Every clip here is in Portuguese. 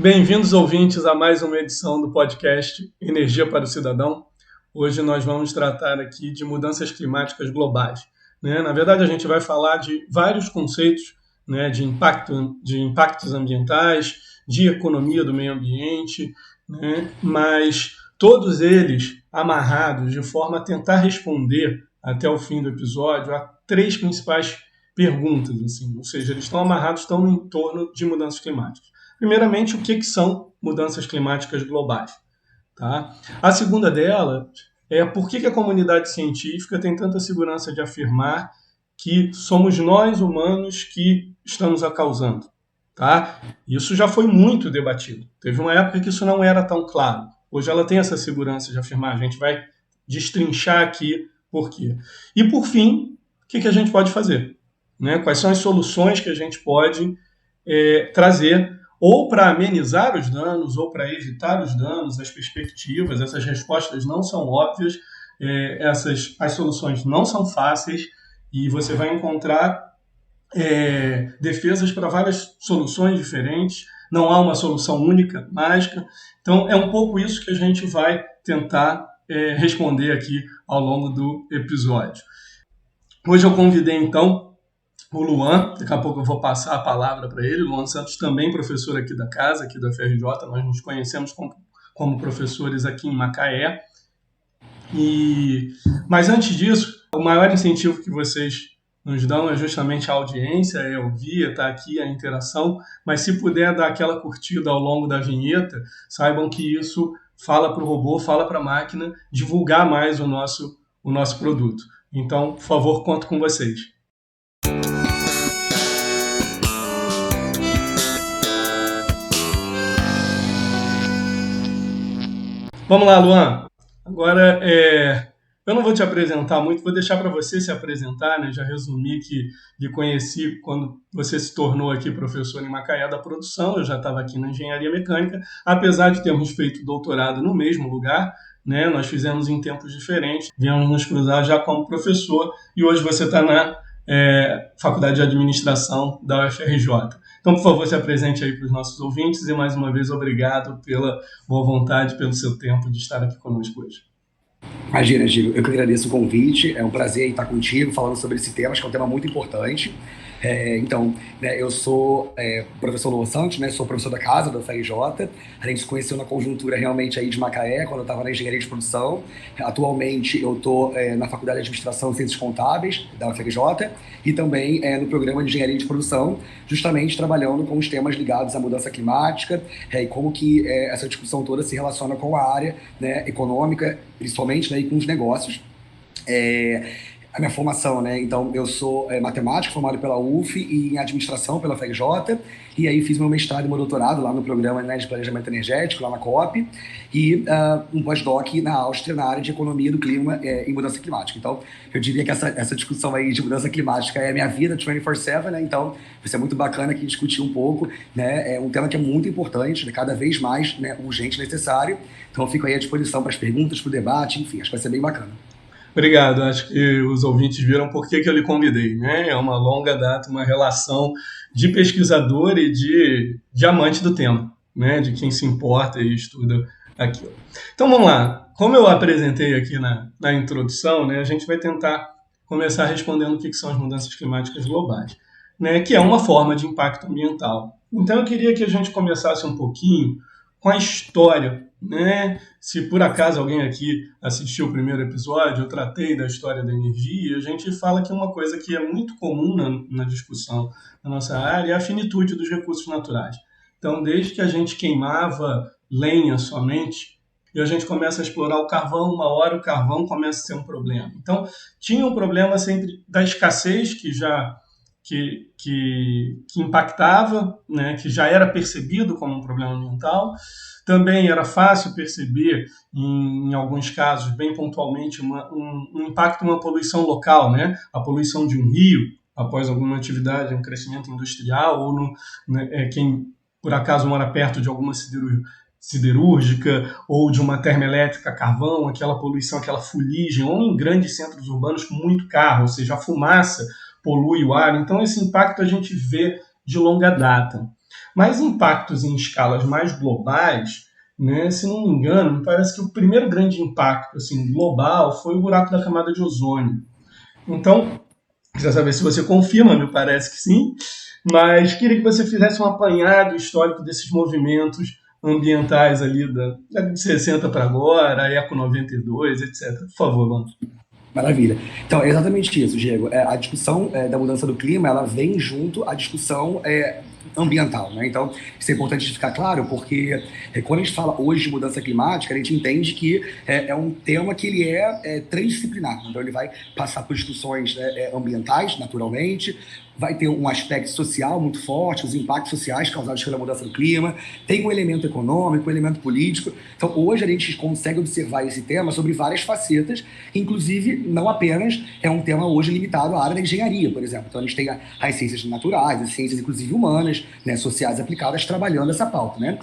Bem-vindos, ouvintes, a mais uma edição do podcast Energia para o Cidadão. Hoje nós vamos tratar aqui de mudanças climáticas globais, né? Na verdade, a gente vai falar de vários conceitos, né, de impactos ambientais, de economia do meio ambiente, né, mas todos eles amarrados de forma a tentar responder até o fim do episódio a três principais perguntas, assim, ou seja, eles estão amarrados, estão em torno de mudanças climáticas. Primeiramente, o que são mudanças climáticas globais? Tá? A segunda dela é por que a comunidade científica tem tanta segurança de afirmar que somos nós, humanos, que estamos a causando. Tá? Isso já foi muito debatido. Teve uma época que isso não era tão claro. Hoje ela tem essa segurança de afirmar. A gente vai destrinchar aqui por quê. E, por fim, o que a gente pode fazer? Né? Quais são as soluções que a gente pode trazer ou para amenizar os danos, ou para evitar os danos, as perspectivas, essas respostas não são óbvias, as soluções não são fáceis, e você vai encontrar defesas para várias soluções diferentes, não há uma solução única, mágica. Então, é um pouco isso que a gente vai tentar responder aqui ao longo do episódio. Hoje eu convidei, então, o Luan, daqui a pouco eu vou passar a palavra para ele. Luan Santos, também professor aqui da casa, aqui da FRJ, nós nos conhecemos como professores aqui em Macaé. Mas antes disso, o maior incentivo que vocês nos dão é justamente a audiência, é ouvir, é estar aqui, a interação, mas se puder dar aquela curtida ao longo da vinheta, saibam que isso fala para o robô, fala para a máquina divulgar mais o nosso produto. Então, por favor, conto com vocês. Vamos lá, Luan. Agora, eu não vou te apresentar muito, vou deixar para você se apresentar, né? Já resumi que lhe conheci quando você se tornou aqui professor em Macaé da produção. Eu já estava aqui na engenharia mecânica, apesar de termos feito doutorado no mesmo lugar, né? Nós fizemos em tempos diferentes, viemos nos cruzar já como professor, e hoje você está na Faculdade de Administração da UFRJ. Então, por favor, se apresente aí para os nossos ouvintes e, mais uma vez, obrigado pela boa vontade, pelo seu tempo de estar aqui conosco hoje. Imagina, Gil, eu que agradeço o convite, é um prazer estar contigo falando sobre esse tema, acho que é um tema muito importante. Então, eu sou professor Luan Santos, né, sou professor da casa, da UFRJ. A gente se conheceu na conjuntura realmente aí de Macaé, quando eu estava na engenharia de produção. Atualmente eu estou na Faculdade de Administração e Ciências Contábeis da UFRJ e também no programa de engenharia de produção, justamente trabalhando com os temas ligados à mudança climática e como que essa discussão toda se relaciona com a área, né, econômica, principalmente, né, e com os negócios. A minha formação, né? Então, eu sou matemático, formado pela UF e em administração pela FRJ, e aí fiz meu mestrado e meu doutorado lá no programa, né, de planejamento energético, lá na COP, e um pós-doc na Áustria, na área de economia do clima e mudança climática. Então, eu diria que essa discussão aí de mudança climática é a minha vida 24/7, né? Então, vai ser muito bacana aqui discutir um pouco, né? É um tema que é muito importante, né? Cada vez mais, né, urgente e necessário. Então, eu fico aí à disposição para as perguntas, para o debate, enfim, acho que vai ser bem bacana. Obrigado, acho que os ouvintes viram por que eu lhe convidei, né? É uma longa data, uma relação de pesquisador e de amante do tema, né? De quem se importa e estuda aquilo. Então vamos lá, como eu apresentei aqui na introdução, né, a gente vai tentar começar respondendo o que são as mudanças climáticas globais, né? Que é uma forma de impacto ambiental. Então eu queria que a gente começasse um pouquinho com a história, né? Se por acaso alguém aqui assistiu o primeiro episódio, eu tratei da história da energia, a gente fala que uma coisa que é muito comum na discussão na nossa área é a finitude dos recursos naturais. Então, desde que a gente queimava lenha somente, e a gente começa a explorar o carvão, uma hora o carvão começa a ser um problema. Então, tinha um problema sempre da escassez que impactava, né, que já era percebido como um problema ambiental. Também era fácil perceber, em alguns casos, bem pontualmente, um impacto, uma poluição local, né? A poluição de um rio, após alguma atividade, um crescimento industrial, ou quem, por acaso, mora perto de alguma siderúrgica ou de uma termoelétrica a carvão, aquela poluição, aquela fuligem, ou em grandes centros urbanos com muito carro, ou seja, a fumaça polui o ar. Então, esse impacto a gente vê de longa data. Mas impactos em escalas mais globais, né, se não me engano, me parece que o primeiro grande impacto assim, global foi o buraco da camada de ozônio. Então, queria saber se você confirma, me parece que sim, mas queria que você fizesse um apanhado histórico desses movimentos ambientais ali da década de 60 para agora, a Eco 92, etc. Por favor, Luan. Maravilha. Então, é exatamente isso, Diego. A discussão da mudança do clima, ela vem junto à discussão ambiental, né? Então, isso é importante ficar claro, porque quando a gente fala hoje de mudança climática, a gente entende que é um tema que ele é transdisciplinar. Então, ele vai passar por discussões ambientais, naturalmente, vai ter um aspecto social muito forte, os impactos sociais causados pela mudança do clima, tem um elemento econômico, um elemento político. Então, hoje a gente consegue observar esse tema sobre várias facetas, inclusive, não apenas é um tema hoje limitado à área da engenharia, por exemplo. Então, a gente tem as ciências naturais, as ciências, inclusive, humanas, né, sociais aplicadas, trabalhando essa pauta, né?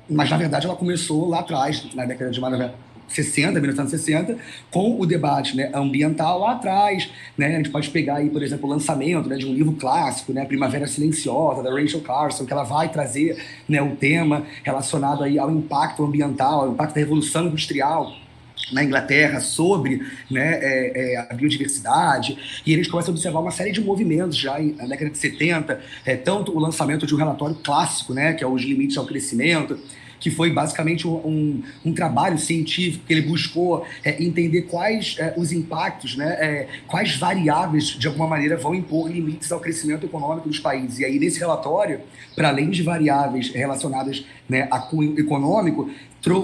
Mas, na verdade, ela começou lá atrás, na década de 1960, com o debate, né, ambiental lá atrás, né? A gente pode pegar aí, por exemplo, o lançamento, né, de um livro clássico, né, Primavera Silenciosa, da Rachel Carson, que ela vai trazer, né, o tema relacionado aí ao impacto ambiental, ao impacto da Revolução Industrial na Inglaterra sobre, né, a biodiversidade, e eles começam a observar uma série de movimentos já na década de 70, tanto o lançamento de um relatório clássico, né, que é Os Limites ao Crescimento, que foi basicamente um trabalho científico que ele buscou entender quais os impactos, né, quais variáveis, de alguma maneira, vão impor limites ao crescimento econômico dos países. E aí, nesse relatório, para além de variáveis relacionadas, né, a cunho econômico,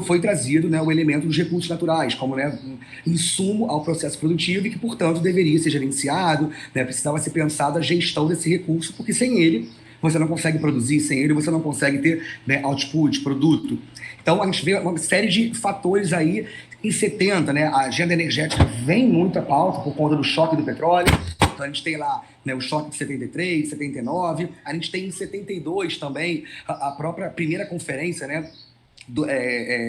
foi trazido, né, o elemento dos recursos naturais, como, né, um insumo ao processo produtivo e que, portanto, deveria ser gerenciado, né, precisava ser pensada a gestão desse recurso, porque sem ele você não consegue produzir, sem ele você não consegue ter, né, output, produto. Então a gente vê uma série de fatores aí. Em 70, né, a agenda energética vem muito à pauta por conta do choque do petróleo. Então a gente tem lá, né, o choque de 73, 79, a gente tem em 72 também a própria primeira conferência, né,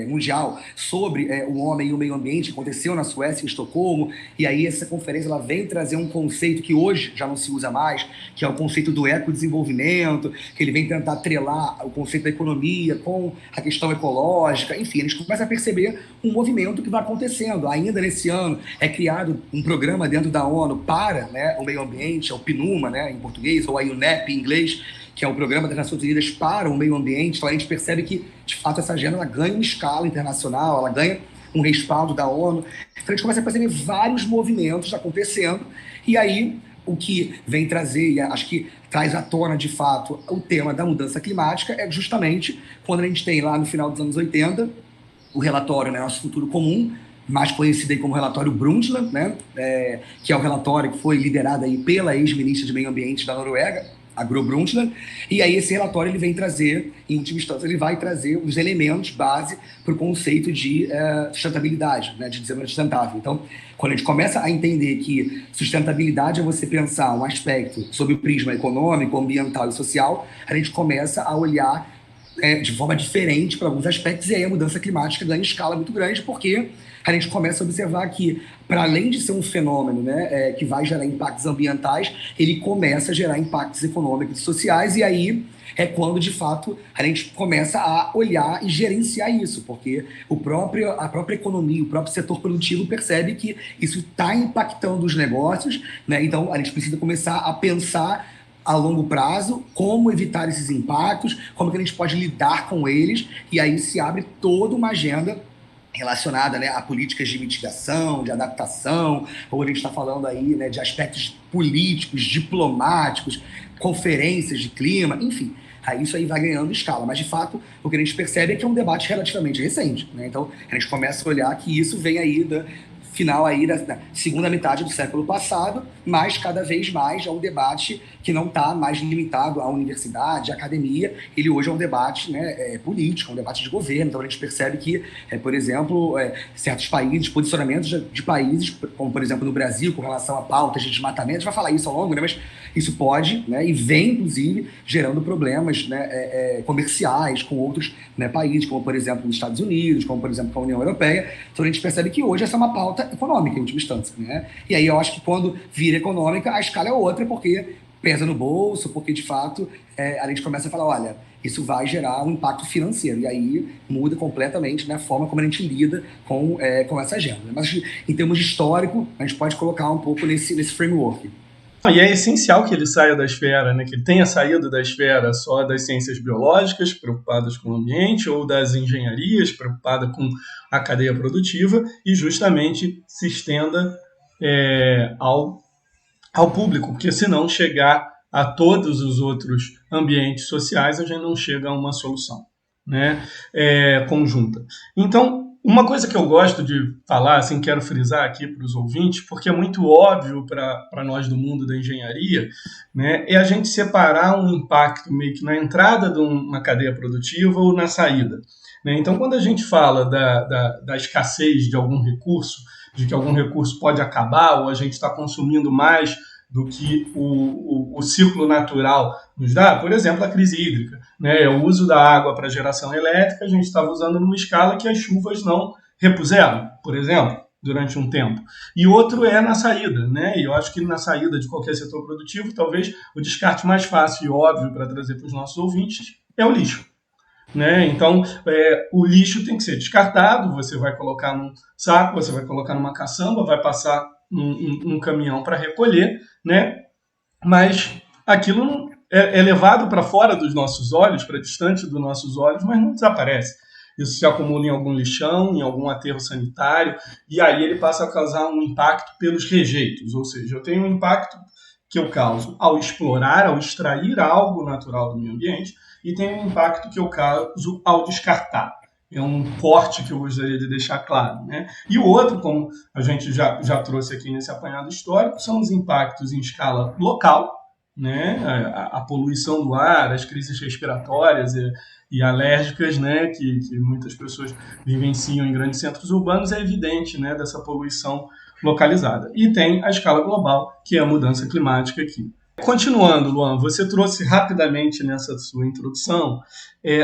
mundial sobre o homem e o meio ambiente, que aconteceu na Suécia, em Estocolmo, e aí essa conferência ela vem trazer um conceito que hoje já não se usa mais, que é o conceito do ecodesenvolvimento, que ele vem tentar atrelar o conceito da economia com a questão ecológica, enfim, a gente começa a perceber um movimento que vai acontecendo. Ainda nesse ano é criado um programa dentro da ONU para, né, o meio ambiente, é o PNUMA, né, em português, ou a UNEP em inglês, que é o Programa das Nações Unidas para o Meio Ambiente. Então a gente percebe que, de fato, essa agenda ela ganha uma escala internacional, ela ganha um respaldo da ONU. Então a gente começa a perceber vários movimentos acontecendo, e aí o que vem trazer, e acho que traz à tona, de fato, o tema da mudança climática é justamente quando a gente tem lá no final dos anos 80 o relatório, né, Nosso Futuro Comum, mais conhecido aí como relatório Brundtland, né, que é o relatório que foi liderado aí pela ex-ministra de Meio Ambiente da Noruega, a Gro Brundtland, e aí esse relatório ele vem trazer, em última instância, ele vai trazer os elementos base para o conceito de sustentabilidade, né, de desenvolvimento sustentável. Então, quando a gente começa a entender que sustentabilidade é você pensar um aspecto sob o prisma econômico, ambiental e social, a gente começa a olhar de forma diferente para alguns aspectos, e aí a mudança climática ganha escala muito grande, porque a gente começa a observar que, para além de ser um fenômeno, né, que vai gerar impactos ambientais, ele começa a gerar impactos econômicos e sociais, e aí é quando, de fato, a gente começa a olhar e gerenciar isso, porque a própria economia, o próprio setor produtivo percebe que isso está impactando os negócios, né? Então a gente precisa começar a pensar a longo prazo, como evitar esses impactos, como que a gente pode lidar com eles, e aí se abre toda uma agenda relacionada, né, a políticas de mitigação, de adaptação, ou a gente está falando aí, né, de aspectos políticos, diplomáticos, conferências de clima, enfim. Aí isso aí vai ganhando escala, mas de fato o que a gente percebe é que é um debate relativamente recente, né? Então a gente começa a olhar que isso vem aí da final aí da segunda metade do século passado, mas cada vez mais é um debate que não está mais limitado à universidade, à academia. Ele hoje é um debate, né, político, um debate de governo. Então a gente percebe que, por exemplo, certos países, posicionamentos de países, como por exemplo no Brasil, com relação a pautas de desmatamento, a gente vai falar isso ao longo, né, mas isso pode, né, e vem inclusive gerando problemas, né, comerciais com outros, né, países, como por exemplo os Estados Unidos, como por exemplo com a União Europeia. Então a gente percebe que hoje essa é uma pauta econômica, em última instância, né? E aí eu acho que quando vira econômica, a escala é outra, porque pesa no bolso, porque de fato a gente começa a falar, olha, isso vai gerar um impacto financeiro, e aí muda completamente, né, a forma como a gente lida com essa agenda. Mas em termos de histórico, a gente pode colocar um pouco nesse framework. E é essencial que ele saia da esfera, né? Que ele tenha saído da esfera só das ciências biológicas, preocupadas com o ambiente, ou das engenharias, preocupada com a cadeia produtiva, e justamente se estenda ao público, porque se não chegar a todos os outros ambientes sociais, a gente não chega a uma solução, né, conjunta. Então, uma coisa que eu gosto de falar, assim, quero frisar aqui para os ouvintes, porque é muito óbvio para nós do mundo da engenharia, né, é a gente separar um impacto meio que na entrada de uma cadeia produtiva ou na saída, né? Então, quando a gente fala da escassez de algum recurso, de que algum recurso pode acabar ou a gente está consumindo mais do que o ciclo natural nos dá, por exemplo, a crise hídrica, né? O uso da água para geração elétrica, a gente estava usando numa escala que as chuvas não repuseram, por exemplo, durante um tempo. E outro é na saída, né? E eu acho que na saída de qualquer setor produtivo, talvez o descarte mais fácil e óbvio para trazer para os nossos ouvintes é o lixo, né? Então, o lixo tem que ser descartado, você vai colocar num saco, você vai colocar numa caçamba, vai passar um caminhão para recolher, né? Mas aquilo é levado para fora dos nossos olhos, para distante dos nossos olhos, mas não desaparece. Isso se acumula em algum lixão, em algum aterro sanitário, e aí ele passa a causar um impacto pelos rejeitos, ou seja, eu tenho um impacto que eu causo ao explorar, ao extrair algo natural do meio ambiente, e tem um impacto que eu causo ao descartar. É um corte que eu gostaria de deixar claro, né? E o outro, como a gente já trouxe aqui nesse apanhado histórico, são os impactos em escala local, né? A poluição do ar, as crises respiratórias e alérgicas, né? Que muitas pessoas vivenciam em grandes centros urbanos, é evidente, né? Dessa poluição localizada. E tem a escala global, que é a mudança climática aqui. Continuando, Luan, você trouxe rapidamente nessa sua introdução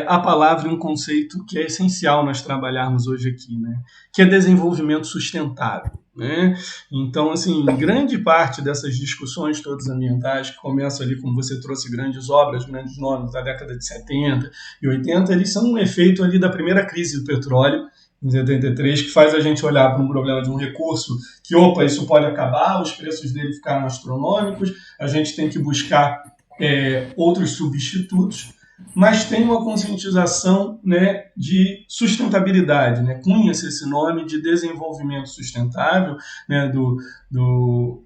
a palavra e um conceito que é essencial nós trabalharmos hoje aqui, né? Que é desenvolvimento sustentável, né? Então, assim, grande parte dessas discussões todas ambientais, que começam ali, como você trouxe, grandes obras, grandes nomes da década de 70 e 80, eles são um efeito ali da primeira crise do petróleo, em 73, que faz a gente olhar para um problema de um recurso que, opa, isso pode acabar, os preços dele ficaram astronômicos, a gente tem que buscar outros substitutos, mas tem uma conscientização, né, de sustentabilidade, né? Cunha-se esse nome de desenvolvimento sustentável, né,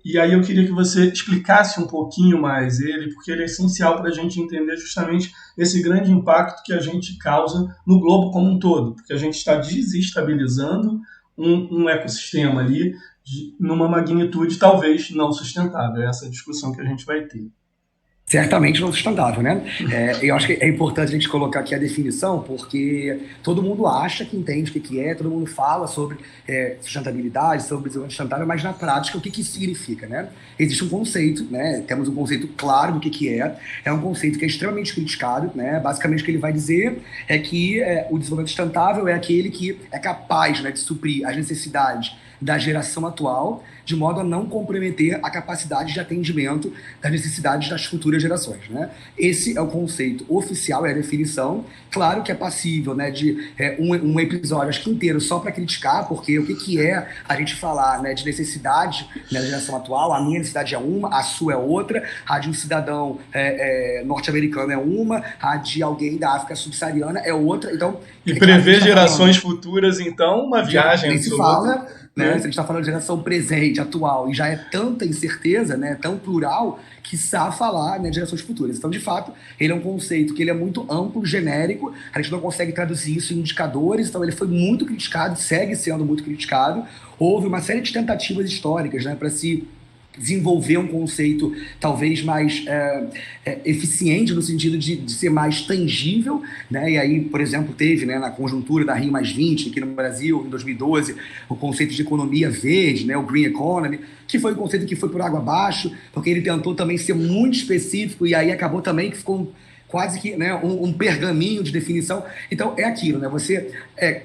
e aí eu queria que você explicasse um pouquinho mais ele, porque ele é essencial para a gente entender justamente esse grande impacto que a gente causa no globo como um todo, porque a gente está desestabilizando um ecossistema ali numa magnitude talvez não sustentável. É essa discussão que a gente vai ter. Certamente não sustentável, né? Eu acho que é importante a gente colocar aqui a definição, porque todo mundo acha que entende o que é, todo mundo fala sobre sustentabilidade, sobre desenvolvimento sustentável, mas na prática o que isso significa, né? Existe um conceito, né? Temos um conceito claro do que é um conceito que é extremamente criticado, né? Basicamente o que ele vai dizer é que o desenvolvimento sustentável é aquele que é capaz, né, de suprir as necessidades da geração atual, de modo a não comprometer a capacidade de atendimento das necessidades das futuras gerações, né? Esse é o conceito oficial, é a definição. Claro que é passível, né, de um episódio, acho que inteiro, só para criticar, porque o que é a gente falar, né, de necessidade, né, da geração atual. A minha necessidade é uma, a sua é outra, a de um cidadão norte-americano é uma, a de alguém da África subsaariana é outra. Então, e prever gerações futuras, então, uma viagem absoluta. Se a gente está falando de geração presente, atual, e já é tanta incerteza, né, tão plural, que sabe falar, né, de gerações futuras. Então, de fato, ele é um conceito que ele é muito amplo, genérico, a gente não consegue traduzir isso em indicadores, então ele foi muito criticado, segue sendo muito criticado. Houve uma série de tentativas históricas, né, para se desenvolver um conceito talvez mais eficiente no sentido de ser mais tangível, né? E aí, por exemplo, teve, né, na conjuntura da Rio+20 aqui no Brasil, em 2012, o conceito de economia verde, né, o Green Economy, que foi um conceito que foi por água abaixo, porque ele tentou também ser muito específico e aí acabou também que ficou quase que, né, um pergaminho de definição. Então é aquilo, né? Você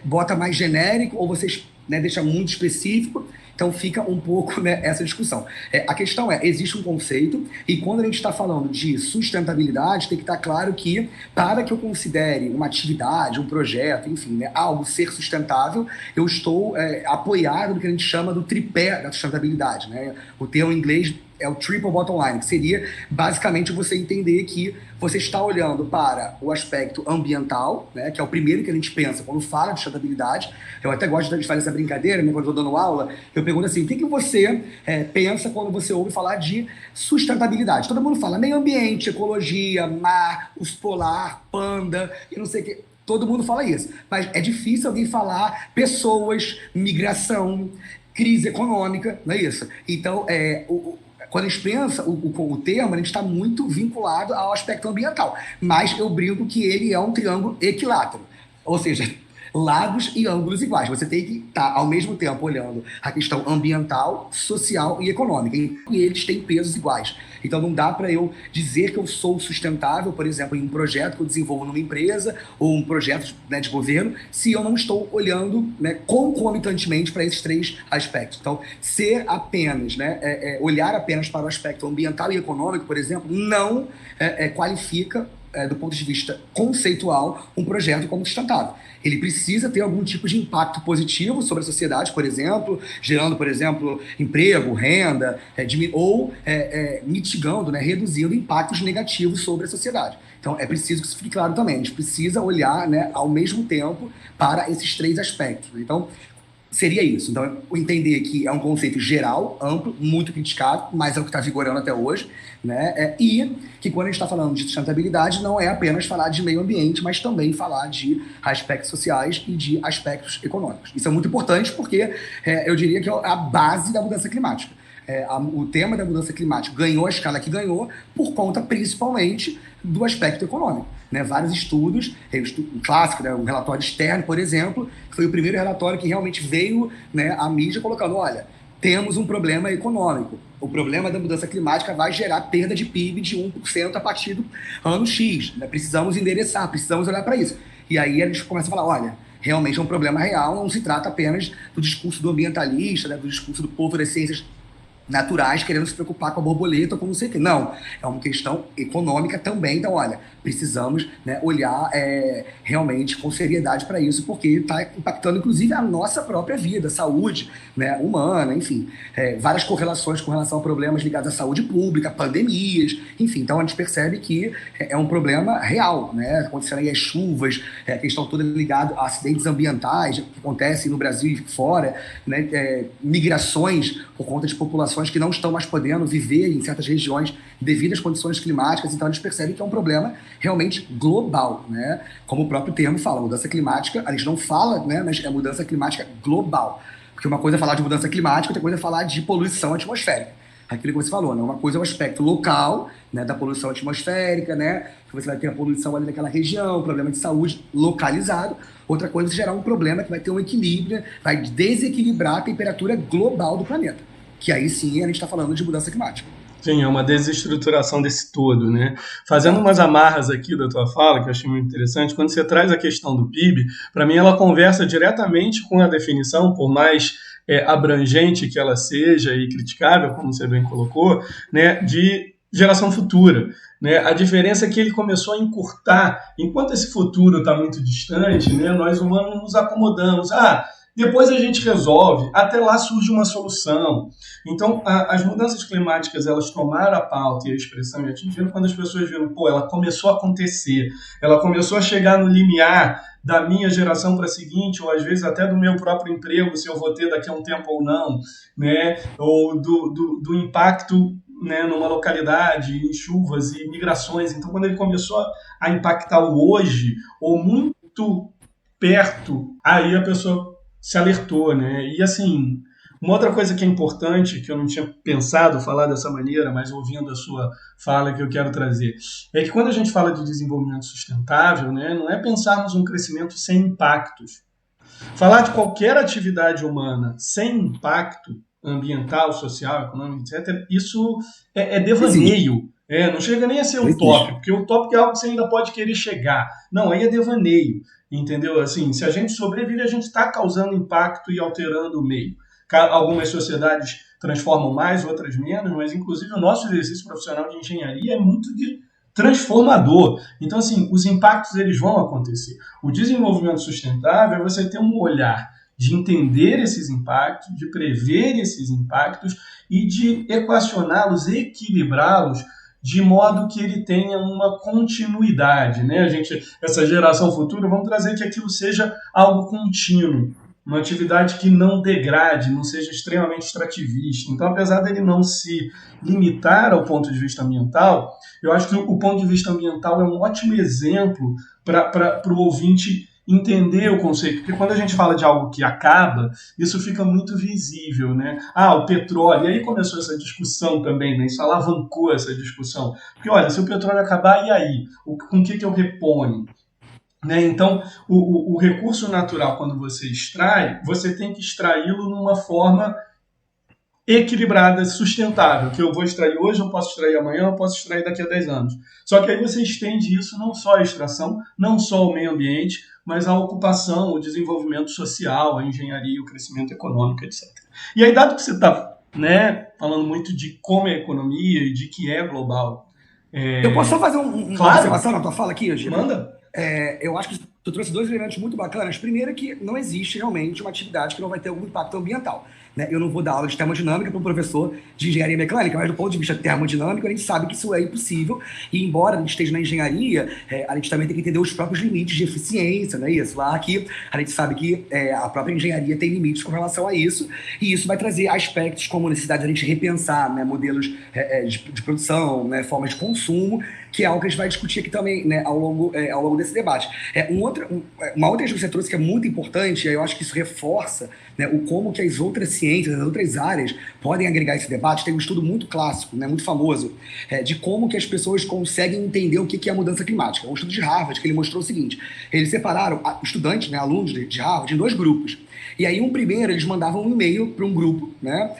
bota mais genérico ou você né, deixa muito específico, então fica um pouco, né, essa discussão. A questão existe um conceito, e quando a gente está falando de sustentabilidade, tem que estar claro que, para que eu considere uma atividade, um projeto, enfim, né, algo ser sustentável, eu estou apoiado no que a gente chama do tripé da sustentabilidade, né? O termo em inglês é o triple bottom line, que seria basicamente você entender que você está olhando para o aspecto ambiental, né, que é o primeiro que a gente pensa quando fala de sustentabilidade. Eu até gosto de fazer essa brincadeira, né, quando eu estou dando aula, eu pergunto assim, o que você pensa quando você ouve falar de sustentabilidade? Todo mundo fala meio ambiente, ecologia, mar, urso polar, panda, e não sei o que. Todo mundo fala isso, mas é difícil alguém falar pessoas, migração, crise econômica, não é isso? Então, quando a gente pensa o termo, a gente está muito vinculado ao aspecto ambiental. Mas eu brinco que ele é um triângulo equilátero. Ou seja, lados e ângulos iguais. Você tem que estar, ao mesmo tempo, olhando a questão ambiental, social e econômica. E eles têm pesos iguais. Então não dá para eu dizer que eu sou sustentável, por exemplo, em um projeto que eu desenvolvo numa empresa ou um projeto, né, de governo, se eu não estou olhando, né, concomitantemente para esses três aspectos. Então, ser apenas, né, olhar apenas para o aspecto ambiental e econômico, por exemplo, não qualifica, do ponto de vista conceitual, um projeto como sustentável. Ele precisa ter algum tipo de impacto positivo sobre a sociedade, por exemplo, gerando, por exemplo, emprego, renda, ou mitigando, né, reduzindo impactos negativos sobre a sociedade. Então, é preciso que isso fique claro também. A gente precisa olhar, né, ao mesmo tempo para esses três aspectos. Então, seria isso. Então, entender que é um conceito geral, amplo, muito criticado, mas é o que está vigorando até hoje, né? E que quando a gente está falando de sustentabilidade, não é apenas falar de meio ambiente, mas também falar de aspectos sociais e de aspectos econômicos. Isso é muito importante porque eu diria que é a base da mudança climática. O tema da mudança climática ganhou a escala que ganhou por conta, principalmente, do aspecto econômico. Né? Vários estudos, um clássico, né? Um relatório externo, por exemplo, que foi o primeiro relatório que realmente veio, né, à mídia colocando, olha, temos um problema econômico. O problema da mudança climática vai gerar perda de PIB de 1% a partir do ano X. Né? Precisamos endereçar, precisamos olhar para isso. E aí a gente começa a falar, olha, realmente é um problema real, não se trata apenas do discurso do ambientalista, né, do discurso do povo das ciências naturais querendo se preocupar com a borboleta ou com não sei o quê. Não, é uma questão econômica também. Então, olha, precisamos, né, olhar realmente com seriedade para isso, porque está impactando, inclusive, a nossa própria vida, saúde, né, humana, enfim. Várias correlações com relação a problemas ligados à saúde pública, pandemias, enfim. Então, a gente percebe que é um problema real, né? Acontecendo aí as chuvas, a questão toda ligada a acidentes ambientais que acontecem no Brasil e fora, né? Migrações por conta de populações que não estão mais podendo viver em certas regiões devido às condições climáticas. Então, a gente percebe que é um problema realmente global, né? Como o próprio termo fala, mudança climática, a gente não fala, né, mas é mudança climática global. Porque uma coisa é falar de mudança climática, outra coisa é falar de poluição atmosférica. Aquilo que você falou, né? Uma coisa é o aspecto local, né, da poluição atmosférica, né? Que você vai ter a poluição ali naquela região, problema de saúde localizado. Outra coisa é gerar um problema que vai ter um equilíbrio, né? Vai desequilibrar a temperatura global do planeta. Que aí sim a gente está falando de mudança climática. Sim, é uma desestruturação desse todo, né? Fazendo umas amarras aqui da tua fala, que eu achei muito interessante, quando você traz a questão do PIB, para mim ela conversa diretamente com a definição, por mais abrangente que ela seja e criticável, como você bem colocou, né, de geração futura. Né? A diferença é que ele começou a encurtar, enquanto esse futuro está muito distante, né, nós humanos nos acomodamos. Depois a gente resolve, até lá surge uma solução. Então, as mudanças climáticas, elas tomaram a pauta e a expressão e atingiram quando as pessoas viram, ela começou a acontecer, ela começou a chegar no limiar da minha geração para a seguinte, ou às vezes até do meu próprio emprego, se eu vou ter daqui a um tempo ou não, né? Ou do impacto, né, numa localidade, em chuvas e migrações. Então, quando ele começou a impactar o hoje, ou muito perto, aí a pessoa se alertou, né? E assim, uma outra coisa que é importante, que eu não tinha pensado falar dessa maneira, mas ouvindo a sua fala que eu quero trazer, é que quando a gente fala de desenvolvimento sustentável, né, não é pensarmos um crescimento sem impactos. Falar de qualquer atividade humana sem impacto ambiental, social, econômico, etc., isso é devaneio. Não chega nem a ser Não utópico, existe. porque utópico é algo que você ainda pode querer chegar. Não, aí é devaneio, entendeu? Assim, se a gente sobrevive, a gente está causando impacto e alterando o meio. Algumas sociedades transformam mais, outras menos, mas inclusive o nosso exercício profissional de engenharia é muito transformador. Então, assim, os impactos eles vão acontecer. O desenvolvimento sustentável é você ter um olhar de entender esses impactos, de prever esses impactos e de equacioná-los, equilibrá-los de modo que ele tenha uma continuidade, né? Essa geração futura, vamos trazer que aquilo seja algo contínuo, uma atividade que não degrade, não seja extremamente extrativista. Então, apesar dele não se limitar ao ponto de vista ambiental, eu acho que o ponto de vista ambiental é um ótimo exemplo para o ouvinte entender o conceito, porque quando a gente fala de algo que acaba, isso fica muito visível, né? O petróleo, e aí começou essa discussão também, né? Isso alavancou essa discussão, porque olha, se o petróleo acabar, e aí? Com o que eu reponho? Né? Então, o recurso natural, quando você extrai, você tem que extraí-lo numa forma equilibrada, sustentável, que eu vou extrair hoje, eu posso extrair amanhã, eu posso extrair daqui a 10 anos. Só que aí você estende isso não só à extração, não só ao meio ambiente, mas à ocupação, o desenvolvimento social, a engenharia, o crescimento econômico, etc. E aí, dado que você está, né, falando muito de como é a economia e de que é global. Eu posso só fazer uma Claro, observação na tua fala aqui, Gil? manda. Eu acho que tu trouxe dois elementos muito bacanas. Primeiro, que não existe realmente uma atividade que não vai ter algum impacto ambiental. Né? Eu não vou dar aula de termodinâmica para um professor de engenharia mecânica, mas do ponto de vista termodinâmico, a gente sabe que isso é impossível. E embora a gente esteja na engenharia, a gente também tem que entender os próprios limites de eficiência, não é isso? Lá que a gente sabe que a própria engenharia tem limites com relação a isso, e isso vai trazer aspectos como a necessidade de a gente repensar, né, modelos de produção, né, formas de consumo, que é algo que a gente vai discutir aqui também, né, ao longo desse debate. Uma outra questão que você trouxe que é muito importante, e eu acho que isso reforça, né, o como que as outras ciências, as outras áreas podem agregar esse debate. Tem um estudo muito clássico, né, muito famoso, de como que as pessoas conseguem entender o que é a mudança climática. É um estudo de Harvard que ele mostrou o seguinte: eles separaram estudantes, né, alunos de Harvard, em dois grupos. E aí, primeiro, eles mandavam um e-mail para um grupo, né,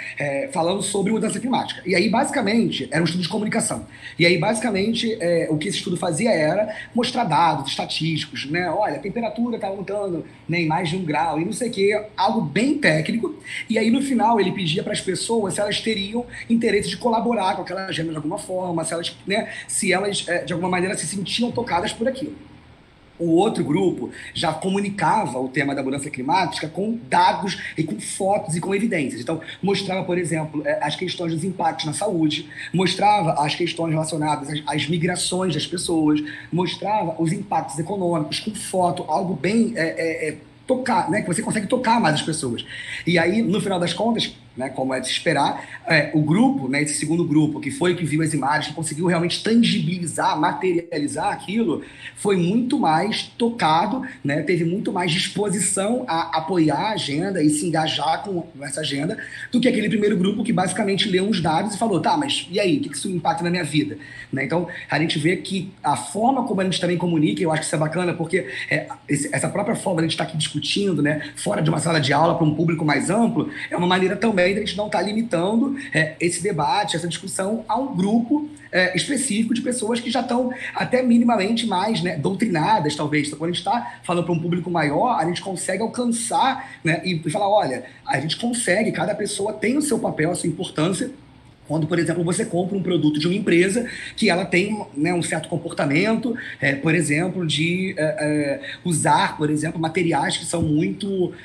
falando sobre mudança climática. E aí, basicamente, era um estudo de comunicação. E aí, basicamente, o que esse estudo fazia era mostrar dados estatísticos, né? Olha, a temperatura está aumentando, né, em mais de 1 grau e não sei o quê, algo bem técnico. E aí, no final, ele pedia para as pessoas se elas teriam interesse de colaborar com aquela agenda de alguma forma, se elas de alguma maneira, se sentiam tocadas por aquilo. O outro grupo já comunicava o tema da mudança climática com dados e com fotos e com evidências. Então, mostrava, por exemplo, as questões dos impactos na saúde, mostrava as questões relacionadas às migrações das pessoas, mostrava os impactos econômicos com foto, algo bem tocar, né, que você consegue tocar mais as pessoas. E aí, no final das contas, né, como é de se esperar, o grupo, né, esse segundo grupo, que foi o que viu as imagens, que conseguiu realmente tangibilizar, materializar aquilo, foi muito mais tocado, né, teve muito mais disposição a apoiar a agenda e se engajar com essa agenda do que aquele primeiro grupo que basicamente leu uns dados e falou, tá, mas e aí, o que isso impacta na minha vida? Né? Então, a gente vê que a forma como a gente também comunica, eu acho que isso é bacana, porque essa própria forma de a gente estar aqui discutindo, né, fora de uma sala de aula para um público mais amplo, é uma maneira também de a gente não estar limitando esse debate, essa discussão a um grupo específico de pessoas que já estão até minimamente mais, né, doutrinadas, talvez. Então, quando a gente está falando para um público maior, a gente consegue alcançar, né, e falar, olha, a gente consegue, cada pessoa tem o seu papel, a sua importância. Quando, por exemplo, você compra um produto de uma empresa que ela tem, né, um certo comportamento, por exemplo, de usar, por exemplo, materiais que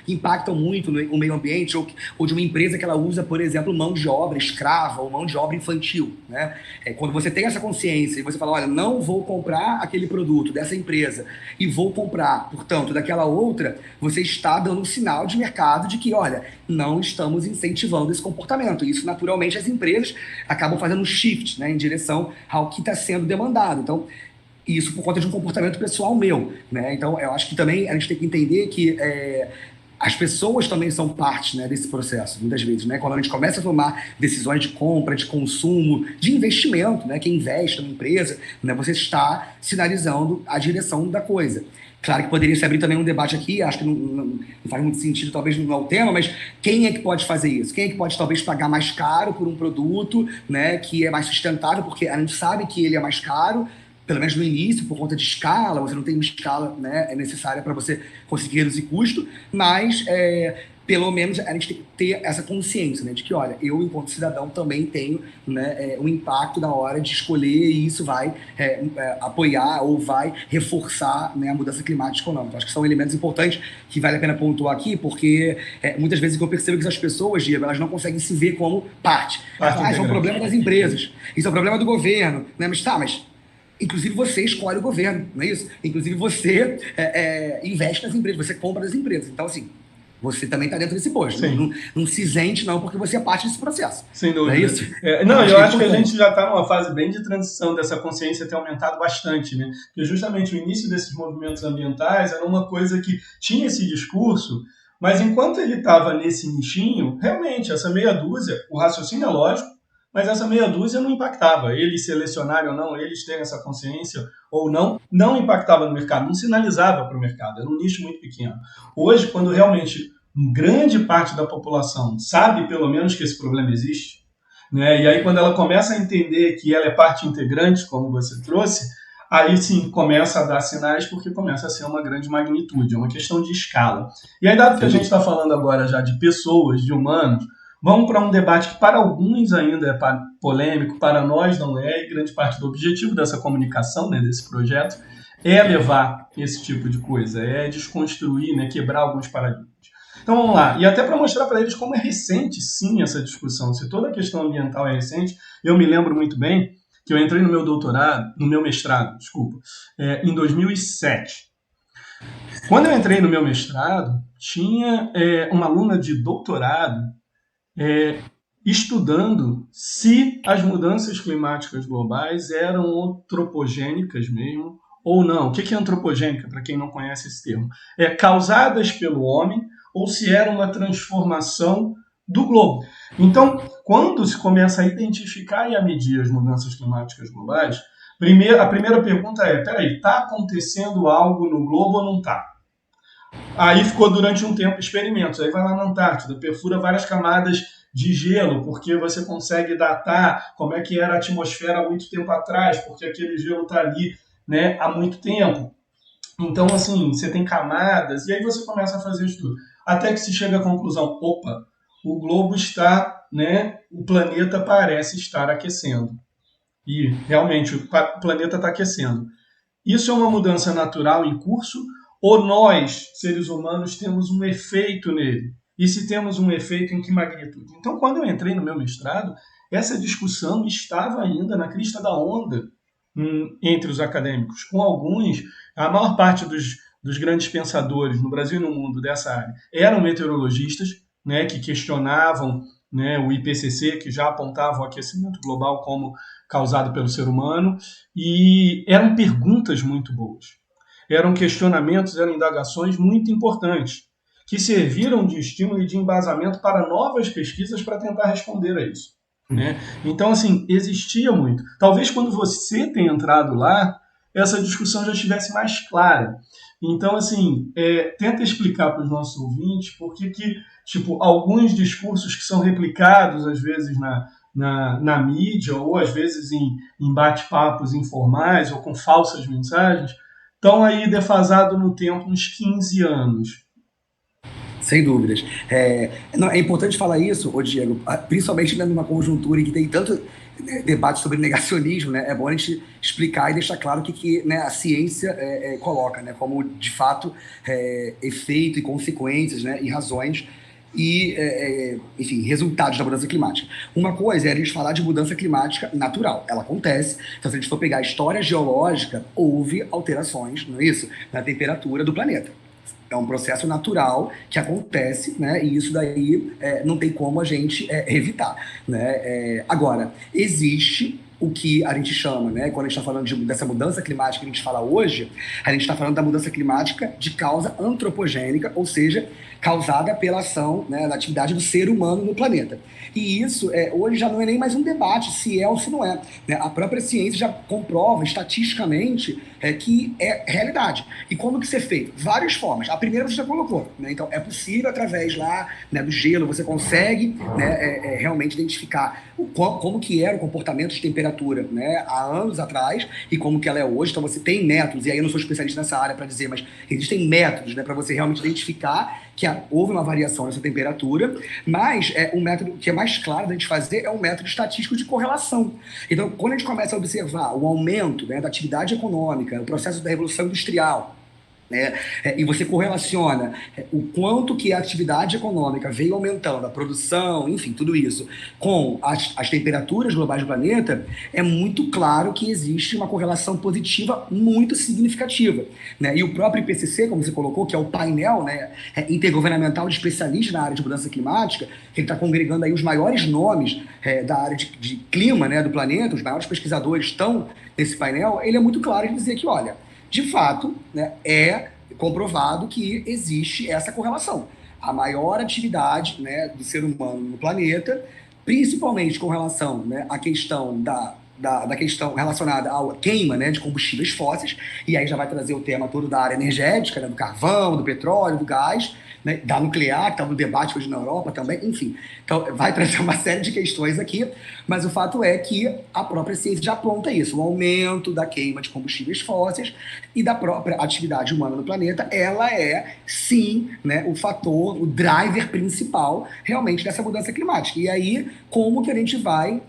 impactam muito no meio ambiente, ou de uma empresa que ela usa, por exemplo, mão de obra escrava ou mão de obra infantil. Né? Quando você tem essa consciência e você fala, olha, não vou comprar aquele produto dessa empresa e vou comprar, portanto, daquela outra, você está dando um sinal de mercado de que, olha, não estamos incentivando esse comportamento. Isso, naturalmente, as empresas acabam fazendo um shift, né, em direção ao que está sendo demandado. Então, isso por conta de um comportamento pessoal meu. Né? Então, eu acho que também a gente tem que entender que as pessoas também são parte, né, desse processo, muitas vezes. Né? Quando a gente começa a tomar decisões de compra, de consumo, de investimento, né, quem investe numa empresa, né, você está sinalizando a direção da coisa. Claro que poderia se abrir também um debate aqui, acho que não faz muito sentido, talvez não é o tema, mas quem é que pode fazer isso? Quem é que pode talvez pagar mais caro por um produto, né, que é mais sustentável, porque a gente sabe que ele é mais caro, pelo menos no início, por conta de escala, você não tem uma escala, né, necessária para você conseguir reduzir custo, mas pelo menos a gente tem que ter essa consciência, né, de que, olha, eu, enquanto cidadão, também tenho, né, um impacto na hora de escolher e isso vai apoiar ou vai reforçar, né, a mudança climática ou não. Então, acho que são elementos importantes que vale a pena pontuar aqui, porque muitas vezes eu percebo que as pessoas, Diego, elas não conseguem se ver como parte. Isso é um problema das empresas, isso é um problema do governo, né? Mas inclusive você escolhe o governo, não é isso? Inclusive você investe nas empresas, você compra das empresas. Então, assim, você também está dentro desse posto. Não se isente, não, porque você é parte desse processo. Sem dúvida. Não é isso? Eu acho que a gente já está numa fase bem de transição dessa consciência ter aumentado bastante, né? Porque justamente o início desses movimentos ambientais era uma coisa que tinha esse discurso, mas enquanto ele estava nesse nichinho, realmente, essa meia dúzia, o raciocínio é lógico, mas essa meia dúzia não impactava. Eles selecionarem ou não, eles terem essa consciência ou não impactava no mercado, não sinalizava para o mercado, era um nicho muito pequeno. Hoje, quando realmente grande parte da população sabe pelo menos que esse problema existe, né, e aí quando ela começa a entender que ela é parte integrante, como você trouxe, aí sim começa a dar sinais, porque começa a ser uma grande magnitude, é uma questão de escala. E aí, dado que a gente está falando agora já de pessoas, de humanos, vamos para um debate que para alguns ainda é polêmico, para nós não é, e grande parte do objetivo dessa comunicação, né, desse projeto, é levar esse tipo de coisa, é desconstruir, né, quebrar alguns paradigmas. Então vamos lá, e até para mostrar para eles como é recente sim essa discussão, se toda a questão ambiental é recente, eu me lembro muito bem que eu entrei no meu mestrado, em 2007. Quando eu entrei no meu mestrado, tinha uma aluna de doutorado estudando se as mudanças climáticas globais eram antropogênicas mesmo ou não. O que é antropogênica, para quem não conhece esse termo? Causadas pelo homem ou se era uma transformação do globo. Então, quando se começa a identificar e a medir as mudanças climáticas globais, a primeira pergunta peraí, está acontecendo algo no globo ou não está? Aí ficou durante um tempo experimentos. Aí vai lá na Antártida, perfura várias camadas de gelo, porque você consegue datar como é que era a atmosfera há muito tempo atrás, porque aquele gelo está ali, né, há muito tempo. Então, assim, você tem camadas, e aí você começa a fazer isso tudo. Até que se chega à conclusão, opa, o globo está, né, o planeta parece estar aquecendo. E, realmente, o planeta está aquecendo. Isso é uma mudança natural em curso, ou nós, seres humanos, temos um efeito nele? E se temos um efeito, em que magnitude? Então, quando eu entrei no meu mestrado, essa discussão estava ainda na crista da onda entre os acadêmicos. Com alguns, a maior parte dos grandes pensadores no Brasil e no mundo dessa área eram meteorologistas, né, que questionavam, né, o IPCC, que já apontava o aquecimento global como causado pelo ser humano, e eram perguntas muito boas. Eram questionamentos, eram indagações muito importantes, que serviram de estímulo e de embasamento para novas pesquisas para tentar responder a isso. Né? Então, assim, existia muito. Talvez quando você tenha entrado lá, essa discussão já estivesse mais clara. Então, assim, tenta explicar para os nossos ouvintes por que tipo, alguns discursos que são replicados, às vezes, na mídia, ou às vezes em bate-papos informais, ou com falsas mensagens, estão aí defasados no tempo uns 15 anos. Sem dúvidas. É importante falar isso, Diego, principalmente numa conjuntura em que tem tanto debate sobre negacionismo, né? É bom a gente explicar e deixar claro o que né, a ciência coloca, né? Como, de fato, efeito e consequências, né, e razões e, enfim, resultados da mudança climática. Uma coisa é a gente falar de mudança climática natural. Ela acontece. Então, se a gente for pegar a história geológica, houve alterações, não é isso? Na temperatura do planeta. É um processo natural que acontece, né? E isso daí não tem como a gente evitar, né? Agora, existe o que a gente chama, né, quando a gente está falando dessa mudança climática que a gente fala hoje, a gente está falando da mudança climática de causa antropogênica, ou seja, causada pela ação, né, da atividade do ser humano no planeta. E isso hoje já não é nem mais um debate se é ou se não é, né? A própria ciência já comprova estatisticamente que é realidade. E como que isso é feito? Várias formas. A primeira você já colocou, né? Então é possível através lá, né, do gelo, você consegue, né, realmente identificar como que era o comportamento de temperatura, né, há anos atrás e como que ela é hoje. Então você tem métodos, e aí eu não sou especialista nessa área para dizer, mas existem métodos, né, para você realmente identificar que houve uma variação nessa temperatura, mas um método que é mais claro da gente fazer é um método estatístico de correlação. Então, quando a gente começa a observar o aumento, né, da atividade econômica, o processo da Revolução Industrial, né, e você correlaciona o quanto que a atividade econômica veio aumentando, a produção, enfim, tudo isso, com as temperaturas globais do planeta, é muito claro que existe uma correlação positiva muito significativa, né? E o próprio IPCC, como você colocou, que é o painel, né, intergovernamental de especialistas na área de mudança climática, ele está congregando aí os maiores nomes da área de clima, né, do planeta, os maiores pesquisadores estão nesse painel. Ele é muito claro em dizer que, olha, de fato, né, é comprovado que existe essa correlação. A maior atividade, né, do ser humano no planeta, principalmente com relação, né, à questão da questão relacionada à queima, né, de combustíveis fósseis, e aí já vai trazer o tema todo da área energética, né, do carvão, do petróleo, do gás, né, da nuclear, que está no debate hoje na Europa também, enfim. Então, vai trazer uma série de questões aqui, mas o fato é que a própria ciência já aponta isso, o aumento da queima de combustíveis fósseis e da própria atividade humana no planeta, ela é, sim, né, o fator, o driver principal, realmente, dessa mudança climática. E aí, como que a gente vai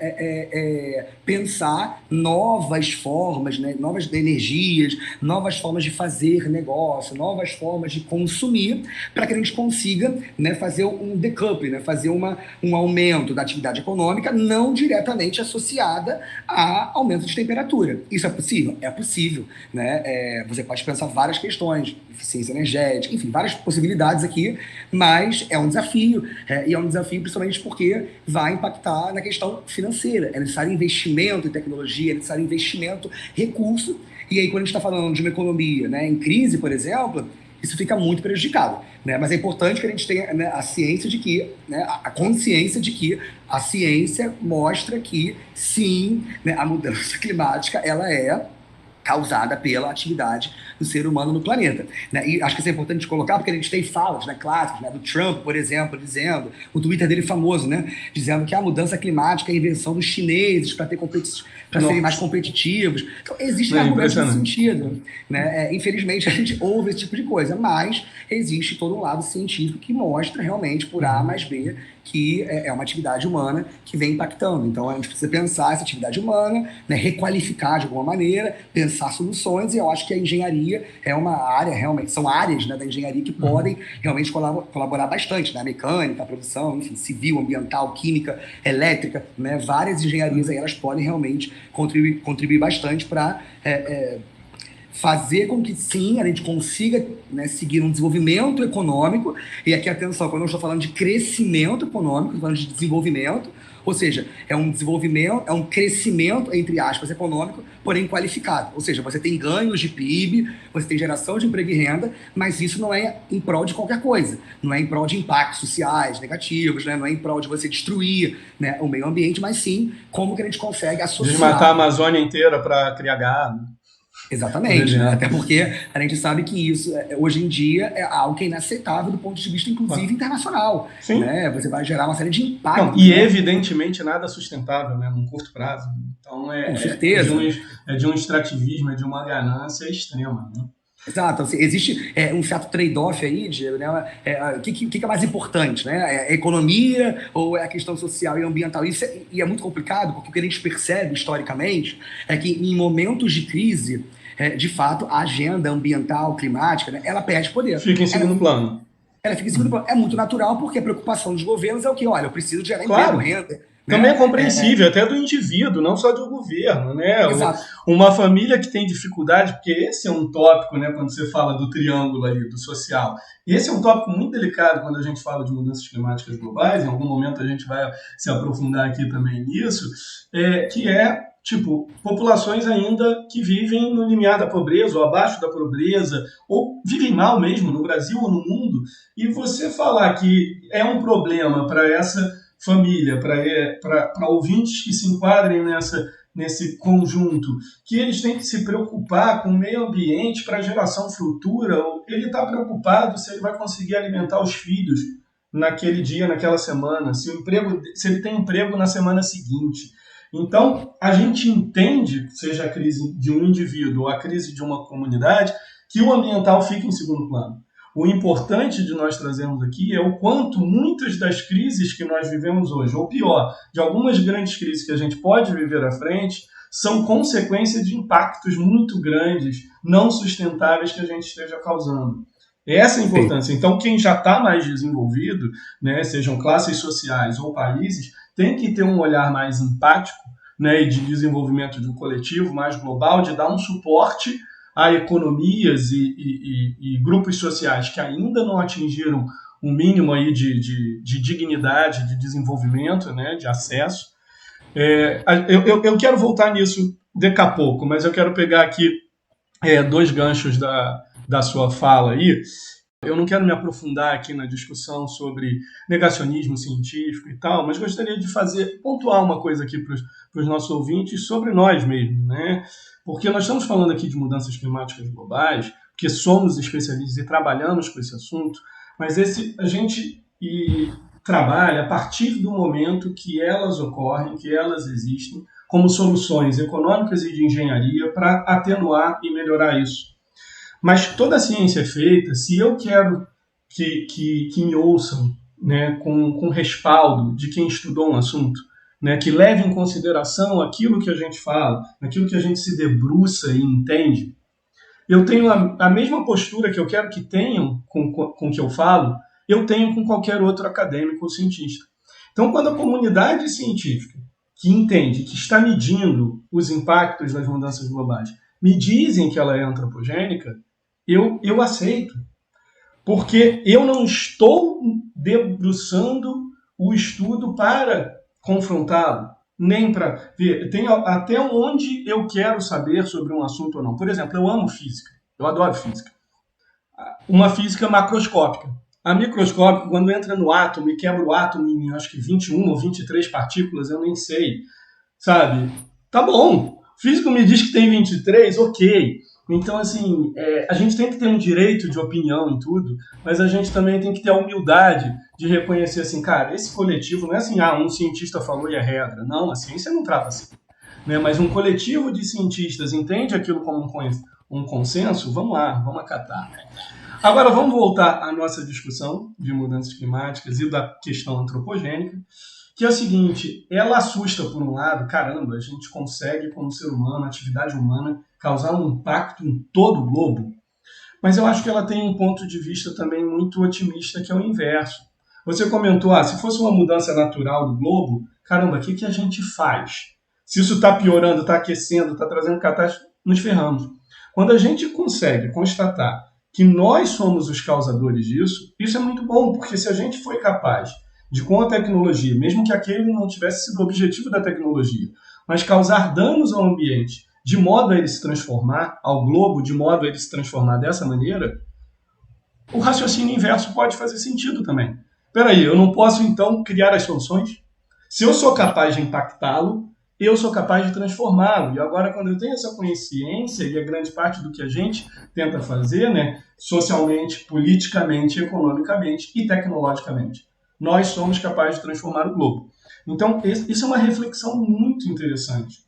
pensar novas formas, né, novas energias, novas formas de fazer negócio, novas formas de consumir, para que a gente consiga, né, fazer um decoupling, né, fazer um aumento da atividade econômica não diretamente associada a aumento de temperatura. Isso é possível? É possível, né? Você pode pensar várias questões, eficiência energética, enfim, várias possibilidades aqui, mas é um desafio, e é um desafio principalmente porque vai impactar na questão financeira. É necessário investimento em tecnologia, é necessário investimento, recurso, e aí quando a gente está falando de uma economia, né, em crise, por exemplo, isso fica muito prejudicado, né? Mas é importante que a gente tenha, né, a ciência de que, né, a consciência de que a ciência mostra que, sim, né, a mudança climática ela é causada pela atividade do ser humano no planeta, né? E acho que isso é importante colocar, porque a gente tem falas, né, clássicas, né, do Trump, por exemplo, dizendo, o Twitter dele famoso, né, dizendo que a mudança climática é a invenção dos chineses para serem mais competitivos. Então, existem argumentos nesse sentido, né? Infelizmente, a gente ouve esse tipo de coisa, mas existe todo um lado científico que mostra realmente, por A mais B, que é uma atividade humana que vem impactando. Então, a gente precisa pensar essa atividade humana, né, requalificar de alguma maneira, pensar soluções, e eu acho que a engenharia é uma área, realmente, são áreas, né, da engenharia que podem realmente colaborar bastante, né, mecânica, a produção, enfim, civil, ambiental, química, elétrica, né, várias engenharias aí, elas podem realmente contribuir bastante para fazer com que, sim, a gente consiga, né, seguir um desenvolvimento econômico. E aqui, atenção, quando eu estou falando de crescimento econômico, estou falando de desenvolvimento, ou seja, é um desenvolvimento, é um crescimento, entre aspas, econômico, porém qualificado. Ou seja, você tem ganhos de PIB, você tem geração de emprego e renda, mas isso não é em prol de qualquer coisa. Não é em prol de impactos sociais negativos, né? Não é em prol de você destruir, né, o meio ambiente, mas sim como que a gente consegue associar... Desmatar a Amazônia inteira para criar gado. Exatamente, né? Até porque a gente sabe que isso, hoje em dia, é algo que é inaceitável do ponto de vista, inclusive, internacional. Sim. Né? Você vai gerar uma série de impactos. E, né, evidentemente, nada sustentável, né, num curto prazo. Então, com certeza. É de um extrativismo, é de uma ganância extrema, né? Exato, assim, existe um certo trade-off aí, Diego, né? O que é mais importante, né? É a economia ou é a questão social e ambiental? Isso é muito complicado, porque o que a gente percebe historicamente é que em momentos de crise, de fato, a agenda ambiental, climática, né, ela perde poder. Fica em segundo plano. Ela fica em segundo plano. É muito natural, porque a preocupação dos governos é o quê? Olha, eu preciso gerar emprego, renda. Também é compreensível, até do indivíduo, não só do governo, né? Exato. Uma família que tem dificuldade, porque esse é um tópico, né, quando você fala do triângulo ali, do social. E esse é um tópico muito delicado quando a gente fala de mudanças climáticas globais, em algum momento a gente vai se aprofundar aqui também nisso, que é tipo, populações ainda que vivem no limiar da pobreza ou abaixo da pobreza, ou vivem mal mesmo no Brasil ou no mundo, e você falar que é um problema para essa família, para ouvintes que se enquadrem nesse conjunto, que eles têm que se preocupar com o meio ambiente para a geração futura, ou ele está preocupado se ele vai conseguir alimentar os filhos naquele dia, naquela semana, se ele tem emprego na semana seguinte. Então, a gente entende, seja a crise de um indivíduo ou a crise de uma comunidade, que o ambiental fica em segundo plano. O importante de nós trazermos aqui é o quanto muitas das crises que nós vivemos hoje, ou pior, de algumas grandes crises que a gente pode viver à frente, são consequência de impactos muito grandes, não sustentáveis que a gente esteja causando. Essa é a importância. Então, quem já está mais desenvolvido, né, sejam classes sociais ou países, tem que ter um olhar mais empático, né, e de desenvolvimento de um coletivo mais global, de dar um suporte a economias e grupos sociais que ainda não atingiram um mínimo aí de dignidade, de desenvolvimento, né, de acesso. Eu quero voltar nisso daqui a pouco, mas eu quero pegar aqui dois ganchos da sua fala aí. Eu não quero me aprofundar aqui na discussão sobre negacionismo científico e tal, mas gostaria de pontuar uma coisa aqui para os nossos ouvintes sobre nós mesmos, né? Porque nós estamos falando aqui de mudanças climáticas globais, porque somos especialistas e trabalhamos com esse assunto, mas a gente trabalha a partir do momento que elas ocorrem, que elas existem, como soluções econômicas e de engenharia para atenuar e melhorar isso. Mas toda a ciência é feita, se eu quero que me ouçam, né, com respaldo de quem estudou um assunto, né, que leve em consideração aquilo que a gente fala, aquilo que a gente se debruça e entende, eu tenho a mesma postura que eu quero que tenham com o que eu falo, eu tenho com qualquer outro acadêmico ou cientista. Então, quando a comunidade científica, que entende, que está medindo os impactos das mudanças globais, me dizem que ela é antropogênica, eu aceito. Porque eu não estou debruçando o estudo para confrontá-lo, nem para ver. Tem até onde eu quero saber sobre um assunto ou não. Por exemplo, eu amo física. Eu adoro física. Uma física macroscópica. A microscópica, quando entra no átomo e quebra o átomo em, acho que 21 ou 23 partículas, eu nem sei. Sabe? Tá bom. O físico me diz que tem 23, ok. Então, assim, a gente tem que ter um direito de opinião em tudo, mas a gente também tem que ter a humildade de reconhecer, assim, cara, esse coletivo não é assim, um cientista falou e é regra. Não, a ciência não trata assim. Né? Mas um coletivo de cientistas entende aquilo como um consenso, vamos lá, vamos acatar. Agora, vamos voltar à nossa discussão de mudanças climáticas e da questão antropogênica, que é o seguinte, ela assusta por um lado, caramba, a gente consegue, como ser humano, atividade humana, causar um impacto em todo o globo, mas eu acho que ela tem um ponto de vista também muito otimista, que é o inverso. Você comentou, se fosse uma mudança natural do globo, caramba, o que a gente faz? Se isso está piorando, está aquecendo, está trazendo catástrofe, nos ferramos. Quando a gente consegue constatar que nós somos os causadores disso, isso é muito bom, porque se a gente foi capaz de, com a tecnologia, mesmo que aquele não tivesse sido o objetivo da tecnologia, mas causar danos ao ambiente, de modo a ele se transformar, ao globo, de modo a ele se transformar dessa maneira, o raciocínio inverso pode fazer sentido também. Peraí, eu não posso então criar as soluções? Se eu sou capaz de impactá-lo, eu sou capaz de transformá-lo. E agora, quando eu tenho essa consciência, e a grande parte do que a gente tenta fazer, né, socialmente, politicamente, economicamente e tecnologicamente, nós somos capazes de transformar o globo. Então, isso é uma reflexão muito interessante.